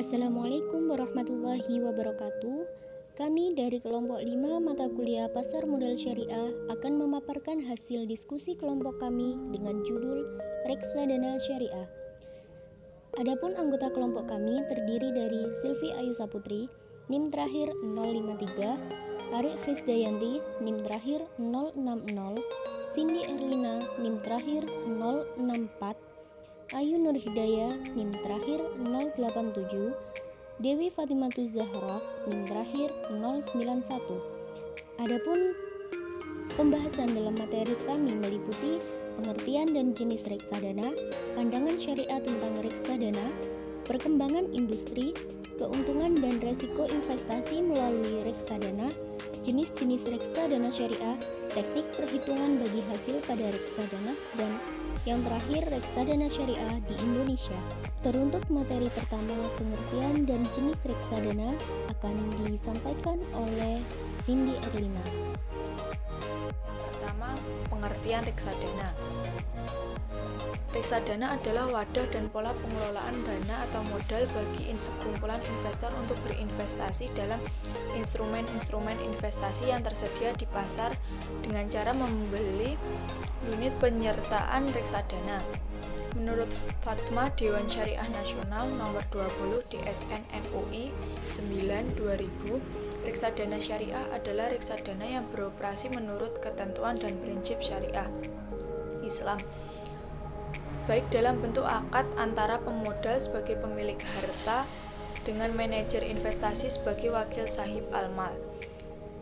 Assalamualaikum warahmatullahi wabarakatuh. Kami dari kelompok 5 mata kuliah Pasar Modal Syariah akan memaparkan hasil diskusi kelompok kami dengan judul Reksadana Syariah. Adapun anggota kelompok kami terdiri dari Silvi Ayu Saputri, NIM terakhir 053, Arik Krisdayanti, NIM terakhir 060, Cindy Erlina, NIM terakhir 064, Ayu Nur Hidayah, NIM terakhir 087, Dewi Fatimatu Zahra, NIM terakhir 091. Adapun pembahasan dalam materi kami meliputi pengertian dan jenis reksadana, pandangan syariah tentang reksadana, perkembangan industri, keuntungan dan resiko investasi melalui reksadana, jenis-jenis reksadana syariah, teknik perhitungan bagi hasil pada reksadana, dan yang terakhir reksadana syariah di Indonesia. Teruntuk materi pertama, pengertian dan jenis reksadana, akan disampaikan oleh Cindy Erlina. Pertama, pengertian reksadana. Reksadana adalah wadah dan pola pengelolaan dana atau modal bagi sekumpulan investor untuk berinvestasi dalam instrumen-instrumen investasi yang tersedia di pasar dengan cara membeli unit penyertaan reksadana. Menurut Fatwa Dewan Syariah Nasional nomor 20 DSN MUI 9/2000, reksadana syariah adalah reksadana yang beroperasi menurut ketentuan dan prinsip syariah Islam, baik dalam bentuk akad antara pemodal sebagai pemilik harta dengan manajer investasi sebagai wakil sahib al-mal,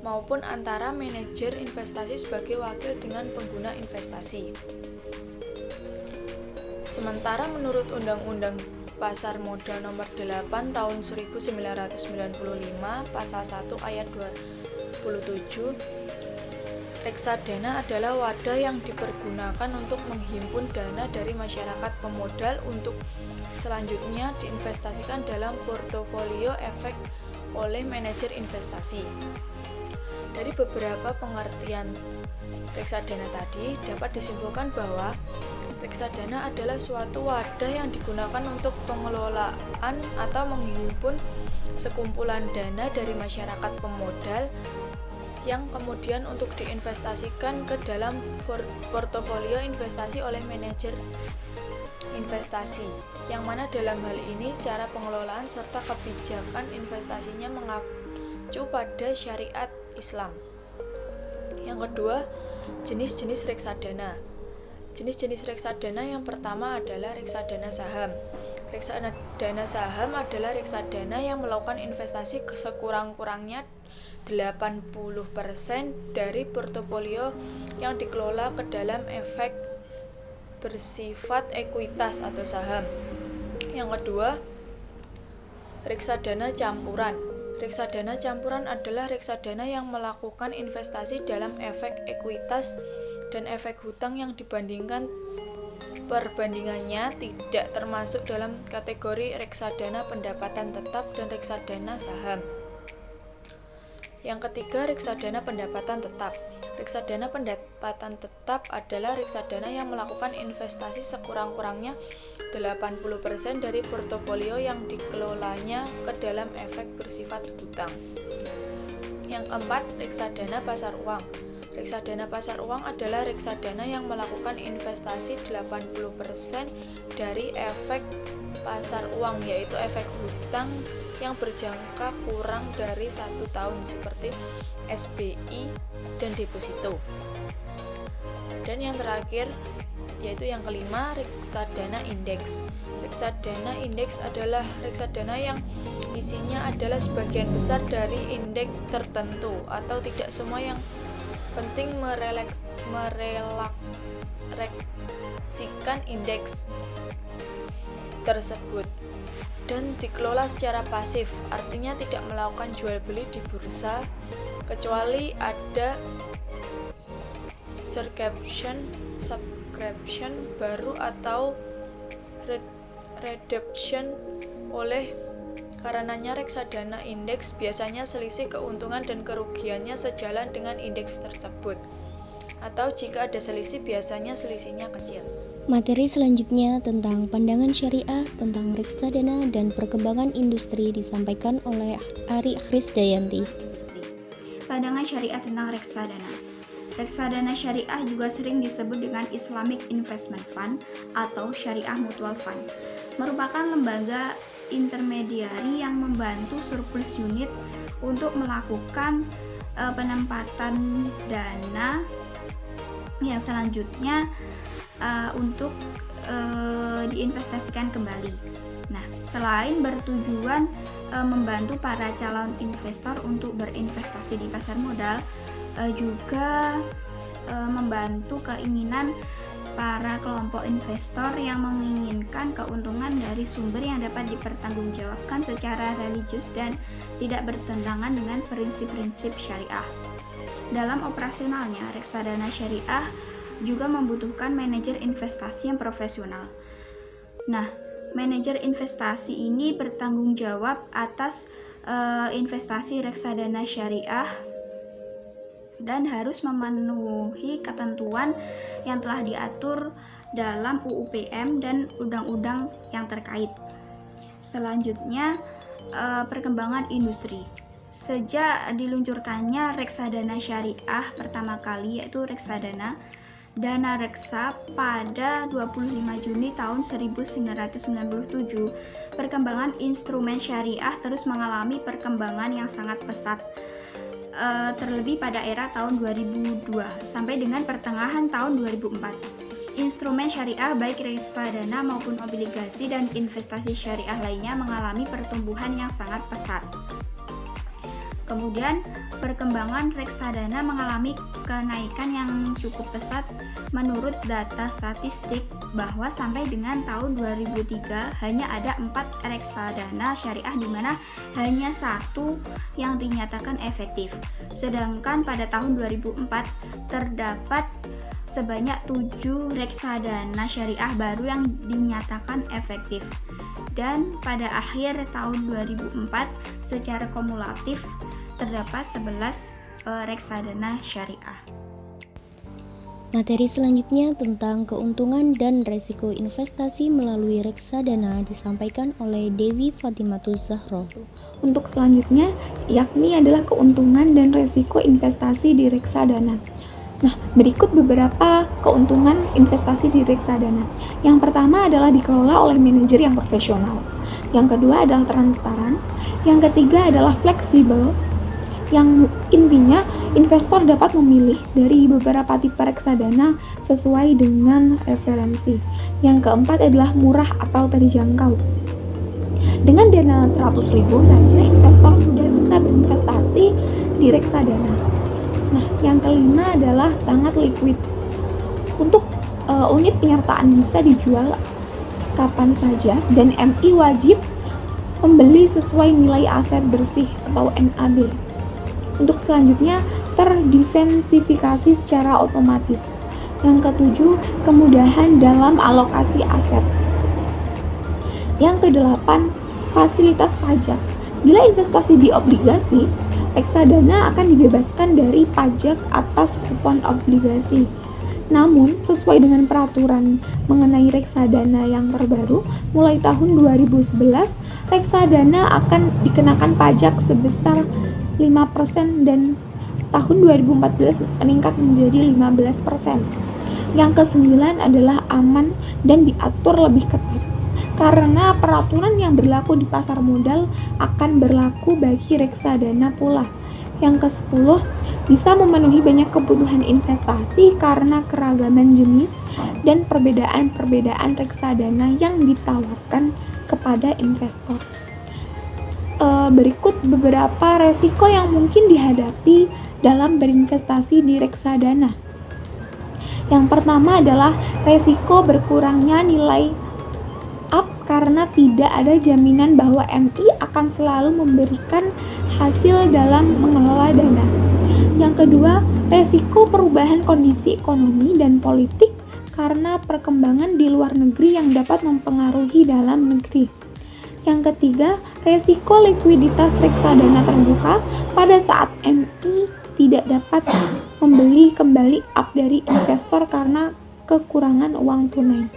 maupun antara manajer investasi sebagai wakil dengan pengguna investasi. Sementara menurut Undang-Undang Pasar Modal Nomor 8 Tahun 1995 Pasal 1 Ayat 27, reksadana adalah wadah yang dipergunakan untuk menghimpun dana dari masyarakat pemodal untuk selanjutnya diinvestasikan dalam portofolio efek oleh manajer investasi. Dari beberapa pengertian reksadana tadi dapat disimpulkan bahwa reksadana adalah suatu wadah yang digunakan untuk pengelolaan atau menghimpun sekumpulan dana dari masyarakat pemodal yang kemudian untuk diinvestasikan ke dalam portofolio investasi oleh manajer investasi, yang mana dalam hal ini cara pengelolaan serta kebijakan investasinya mengacu pada syariat Islam. Yang kedua, jenis-jenis reksadana. Jenis-jenis reksadana yang pertama adalah reksadana saham. Reksadana saham adalah reksadana yang melakukan investasi sekurang-kurangnya 80% dari portofolio yang dikelola ke dalam efek bersifat ekuitas atau saham. Yang kedua, reksadana campuran. Reksadana campuran adalah reksadana yang melakukan investasi dalam efek ekuitas dan efek hutang yang perbandingannya tidak termasuk dalam kategori reksadana pendapatan tetap dan reksadana saham. Yang ketiga, reksadana pendapatan tetap. Reksadana pendapatan tetap adalah reksadana yang melakukan investasi sekurang-kurangnya 80% dari portofolio yang dikelolanya ke dalam efek bersifat hutang. Yang keempat, reksadana pasar uang. Reksadana pasar uang adalah reksadana yang melakukan investasi 80% dari efek pasar uang, yaitu efek hutang yang berjangka kurang dari 1 tahun seperti SBI dan deposito. Dan yang terakhir, yaitu yang kelima, reksadana indeks. Reksadana indeks adalah reksadana yang isinya adalah sebagian besar dari indeks tertentu atau tidak semua yang penting merelaksikan indeks tersebut dan dikelola secara pasif, artinya tidak melakukan jual beli di bursa kecuali ada subscription baru atau redemption. Oleh karenanya reksadana indeks biasanya selisih keuntungan dan kerugiannya sejalan dengan indeks tersebut, atau jika ada selisih biasanya selisihnya kecil. Materi selanjutnya tentang pandangan syariah tentang reksadana dan perkembangan industri disampaikan oleh Ari Krisdayanti. Pandangan syariah tentang reksadana. Reksadana syariah juga sering disebut dengan Islamic Investment Fund atau Syariah Mutual Fund. Merupakan lembaga intermediari yang membantu surplus unit untuk melakukan penempatan dana yang selanjutnya untuk diinvestasikan kembali. Nah, selain bertujuan membantu para calon investor untuk berinvestasi di pasar modal, juga membantu keinginan para kelompok investor yang menginginkan keuntungan dari sumber yang dapat dipertanggungjawabkan secara religius dan tidak bertentangan dengan prinsip-prinsip syariah. Dalam operasionalnya, reksadana syariah juga membutuhkan manajer investasi yang profesional. Nah, manajer investasi ini bertanggung jawab atas investasi reksadana syariah dan harus memenuhi ketentuan yang telah diatur dalam UU PM dan undang-undang yang terkait. Selanjutnya, perkembangan industri. Sejak diluncurkannya reksadana syariah pertama kali, yaitu reksadana Dana Reksa pada 25 Juni tahun 1997, perkembangan instrumen syariah terus mengalami perkembangan yang sangat pesat. Terlebih pada era tahun 2002 sampai dengan pertengahan tahun 2004. Instrumen syariah baik reksadana maupun obligasi dan investasi syariah lainnya mengalami pertumbuhan yang sangat pesat. Kemudian perkembangan reksadana mengalami kenaikan yang cukup pesat. Menurut data statistik bahwa sampai dengan tahun 2003 hanya ada 4 reksadana syariah di mana hanya 1 yang dinyatakan efektif. Sedangkan pada tahun 2004 terdapat sebanyak 7 reksadana syariah baru yang dinyatakan efektif. Dan pada akhir tahun 2004 secara kumulatif terdapat 11 reksadana syariah. Materi selanjutnya tentang keuntungan dan resiko investasi melalui reksadana disampaikan oleh Dewi Fatimatuz Zahro. Untuk selanjutnya, yakni adalah keuntungan dan resiko investasi di reksadana. Nah, berikut beberapa keuntungan investasi di reksadana. Yang pertama adalah dikelola oleh manajer yang profesional. Yang kedua adalah transparan. Yang ketiga adalah fleksibel. Yang intinya investor dapat memilih dari beberapa tipe reksadana sesuai dengan referensi. Yang keempat adalah murah atau terjangkau. Dengan dana 100.000 saja investor sudah bisa berinvestasi di reksadana. Nah, yang kelima adalah sangat liquid. Untuk unit penyertaan bisa dijual kapan saja dan MI wajib membeli sesuai nilai aset bersih atau NAB. Untuk selanjutnya, terdiversifikasi secara otomatis. Yang ketujuh, kemudahan dalam alokasi aset. Yang kedelapan, fasilitas pajak. Bila investasi di obligasi, reksadana akan dibebaskan dari pajak atas kupon obligasi. Namun, sesuai dengan peraturan mengenai reksadana yang terbaru, mulai tahun 2011, reksadana akan dikenakan pajak sebesar 5% dan tahun 2014 meningkat menjadi 15%. Yang kesembilan adalah aman dan diatur lebih ketat karena peraturan yang berlaku di pasar modal akan berlaku bagi reksadana pula. Yang ke-10, bisa memenuhi banyak kebutuhan investasi karena keragaman jenis dan perbedaan-perbedaan reksadana yang ditawarkan kepada investor. Berikut beberapa resiko yang mungkin dihadapi dalam berinvestasi di reksadana. Yang pertama adalah resiko berkurangnya nilai up karena tidak ada jaminan bahwa MI akan selalu memberikan hasil dalam mengelola dana. Yang kedua, resiko perubahan kondisi ekonomi dan politik karena perkembangan di luar negeri yang dapat mempengaruhi dalam negeri. Yang ketiga, resiko likuiditas reksadana terbuka pada saat MI tidak dapat membeli kembali up dari investor karena kekurangan uang tunai.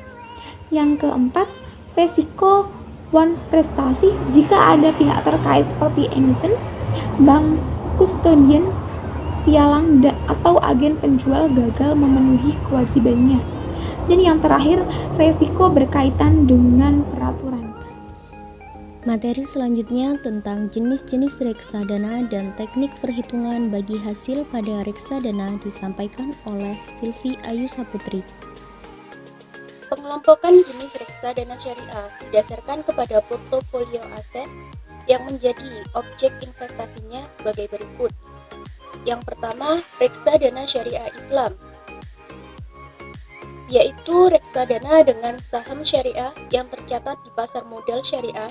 Yang keempat, resiko once prestasi jika ada pihak terkait seperti emiten, bank, kustodian, pialang, atau agen penjual gagal memenuhi kewajibannya. Dan yang terakhir, resiko berkaitan dengan peraturan. Materi selanjutnya tentang jenis-jenis reksadana dan teknik perhitungan bagi hasil pada reksadana disampaikan oleh Silvi Ayu Saputri. Pengelompokan jenis reksadana syariah didasarkan kepada portofolio aset yang menjadi objek investasinya sebagai berikut. Yang pertama, reksadana syariah Islam, yaitu reksadana dengan saham syariah yang tercatat di pasar modal syariah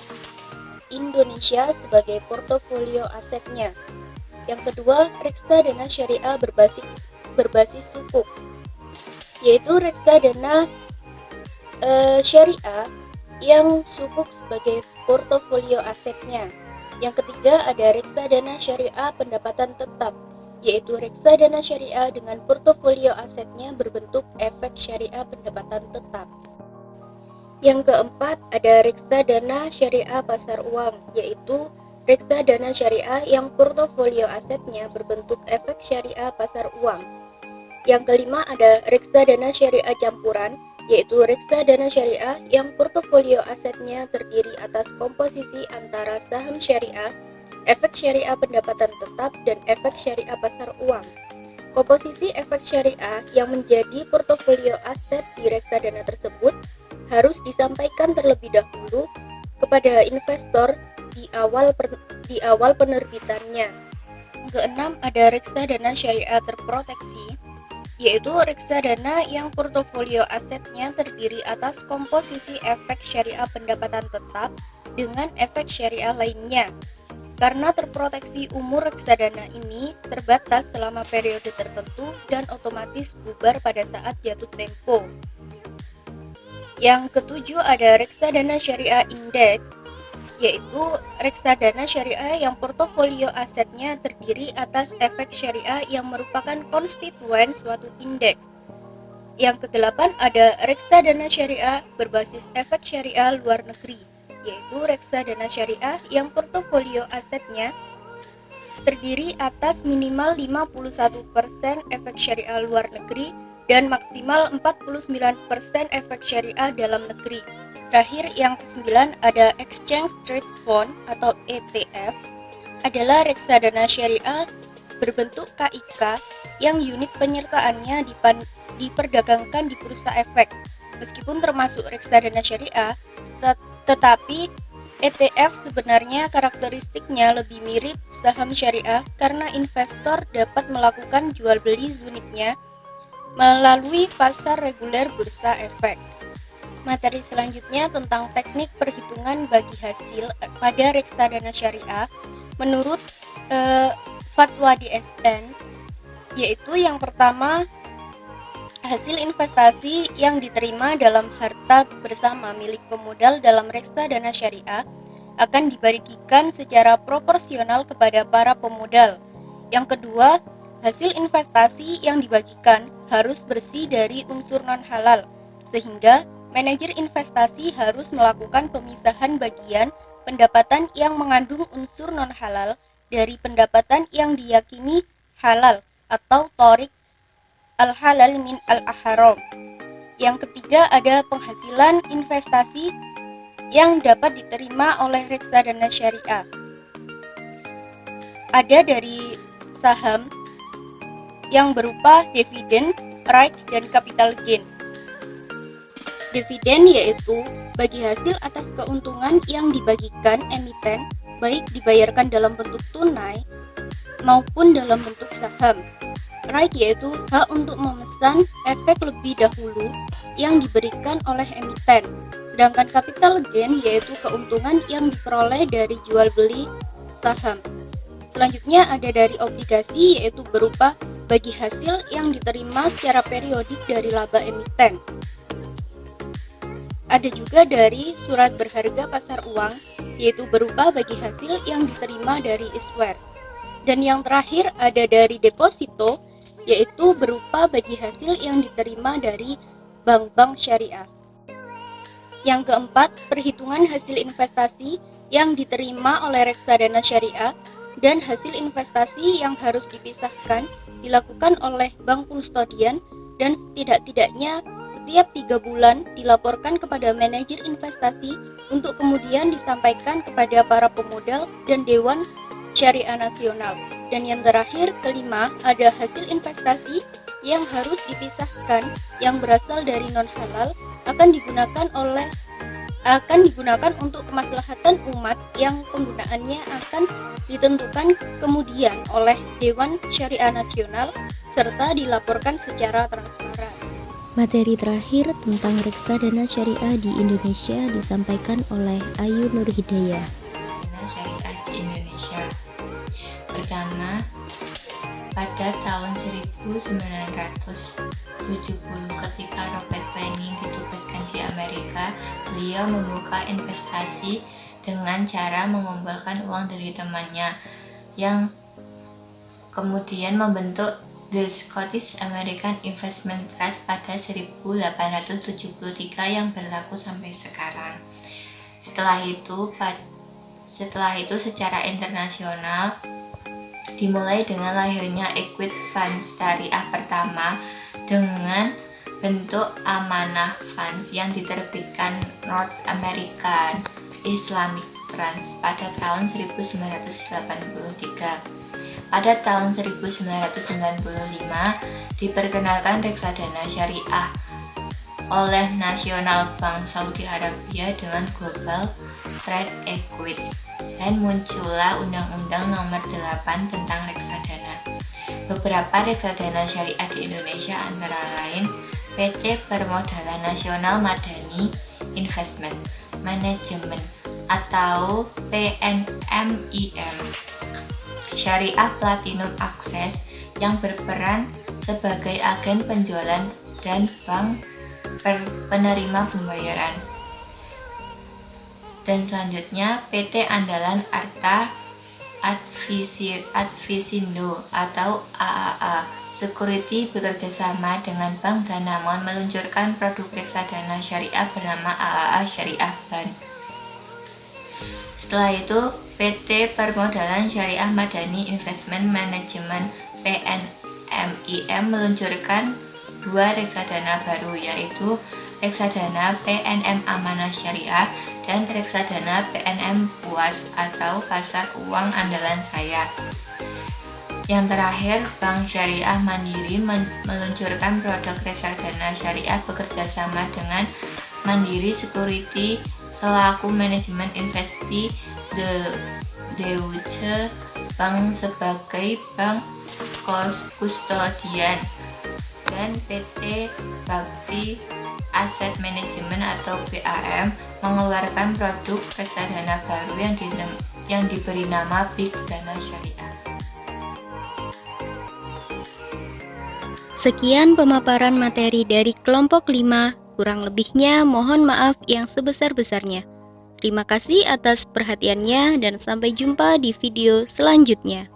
Indonesia sebagai portofolio asetnya. Yang kedua, reksadana syariah berbasis sukuk, yaitu reksadana syariah yang sukuk sebagai portofolio asetnya. Yang ketiga, ada reksadana syariah pendapatan tetap, yaitu reksadana syariah dengan portofolio asetnya berbentuk efek syariah pendapatan tetap. Yang keempat, ada reksadana syariah pasar uang, yaitu reksadana syariah yang portofolio asetnya berbentuk efek syariah pasar uang. Yang kelima, ada reksadana syariah campuran, yaitu reksadana syariah yang portofolio asetnya terdiri atas komposisi antara saham syariah, efek syariah pendapatan tetap, dan efek syariah pasar uang. Komposisi efek syariah yang menjadi portofolio aset di reksadana tersebut harus disampaikan terlebih dahulu kepada investor di awal penerbitannya. Keenam, ada reksadana syariah terproteksi, yaitu reksadana yang portofolio asetnya terdiri atas komposisi efek syariah pendapatan tetap dengan efek syariah lainnya. Karena terproteksi, umur reksadana ini terbatas selama periode tertentu dan otomatis bubar pada saat jatuh tempo. Yang ketujuh, ada reksadana syariah indeks, yaitu reksadana syariah yang portofolio asetnya terdiri atas efek syariah yang merupakan konstituen suatu indeks. Yang kedelapan, ada reksadana syariah berbasis efek syariah luar negeri, yaitu reksadana syariah yang portofolio asetnya terdiri atas minimal 51% efek syariah luar negeri dan maksimal 49% efek syariah dalam negeri. Terakhir, yang kesembilan, ada Exchange Traded Fund atau ETF, adalah reksadana syariah berbentuk KIK yang unit penyertaannya diperdagangkan di bursa efek. Meskipun termasuk reksadana syariah, tetapi ETF sebenarnya karakteristiknya lebih mirip saham syariah karena investor dapat melakukan jual beli unitnya melalui pasar reguler bursa efek. Materi selanjutnya tentang teknik perhitungan bagi hasil pada reksadana syariah menurut fatwa DSN, yaitu yang pertama, hasil investasi yang diterima dalam harta bersama milik pemodal dalam reksadana syariah akan dibagikan secara proporsional kepada para pemodal. Yang kedua, hasil investasi yang dibagikan harus bersih dari unsur non-halal, sehingga manajer investasi harus melakukan pemisahan bagian pendapatan yang mengandung unsur non-halal dari pendapatan yang diyakini halal atau thorik al-halal min al-haram. Yang ketiga, ada penghasilan investasi yang dapat diterima oleh reksadana syariah. Ada dari saham yang berupa dividen, right, dan capital gain. Dividen yaitu bagi hasil atas keuntungan yang dibagikan emiten, baik dibayarkan dalam bentuk tunai maupun dalam bentuk saham. Right yaitu hak untuk memesan efek lebih dahulu yang diberikan oleh emiten. Sedangkan capital gain yaitu keuntungan yang diperoleh dari jual beli saham. Selanjutnya ada dari obligasi, yaitu berupa bagi hasil yang diterima secara periodik dari laba emiten. Ada juga dari surat berharga pasar uang, yaitu berupa bagi hasil yang diterima dari issuer. Dan yang terakhir ada dari deposito, yaitu berupa bagi hasil yang diterima dari bank-bank syariah. Yang keempat, perhitungan hasil investasi yang diterima oleh reksadana syariah dan hasil investasi yang harus dipisahkan dilakukan oleh bank kustodian dan setidak-tidaknya setiap 3 bulan dilaporkan kepada manajer investasi untuk kemudian disampaikan kepada para pemodal dan Dewan Syariah Nasional. Dan yang terakhir, kelima, ada hasil investasi yang harus dipisahkan yang berasal dari non-halal akan digunakan untuk kemaslahatan umat yang penggunaannya akan ditentukan kemudian oleh Dewan Syariah Nasional serta dilaporkan secara transparan. Materi terakhir tentang reksadana syariah di Indonesia disampaikan oleh Ayu Nur Hidayah. Reksadana syariah di Indonesia. Pertama, pada tahun 1970 ketika Robert Fleming ditugaskan di Amerika, beliau membuka investasi dengan cara mengumpulkan uang dari temannya yang kemudian membentuk The Scottish American Investment Trust pada 1873 yang berlaku sampai sekarang. Setelah itu secara internasional dimulai dengan lahirnya Equity Fund Syariah pertama dengan bentuk amanah funds yang diterbitkan North American Islamic Trust pada tahun 1983. Pada tahun 1995 diperkenalkan reksadana syariah oleh National Bank Saudi Arabia dengan Global Trade Equity dan muncullah Undang-Undang Nomor 8 tentang reksadana. Beberapa reksadana syariah di Indonesia antara lain PT Permodalan Nasional Madani Investment Management atau PNMIM, Syariah Platinum Access yang berperan sebagai agen penjualan dan bank penerima pembayaran. Dan selanjutnya PT Andalan Arta Advisindo atau AAA Security bekerjasama dengan Bank Danamon meluncurkan produk reksadana syariah bernama AAA Syariah Ban. Setelah itu PT Permodalan Syariah Madani Investment Management PNMIM meluncurkan 2 reksadana baru, yaitu reksadana PNM Amanah Syariah dan reksadana PNM PUAS atau Pasar Uang Andalan Saya. Yang terakhir, Bank Syariah Mandiri meluncurkan produk reksadana syariah bekerjasama dengan Mandiri Security selaku manajemen investasi Deutsche Bank sebagai bank kustodian dan PT Bakti Asset Management atau BAM mengeluarkan produk reksadana baru yang diberi nama Big Dana Syariah. Sekian pemaparan materi dari kelompok 5, kurang lebihnya mohon maaf yang sebesar-besarnya. Terima kasih atas perhatiannya dan sampai jumpa di video selanjutnya.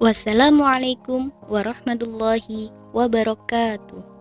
Wassalamualaikum warahmatullahi wabarakatuh.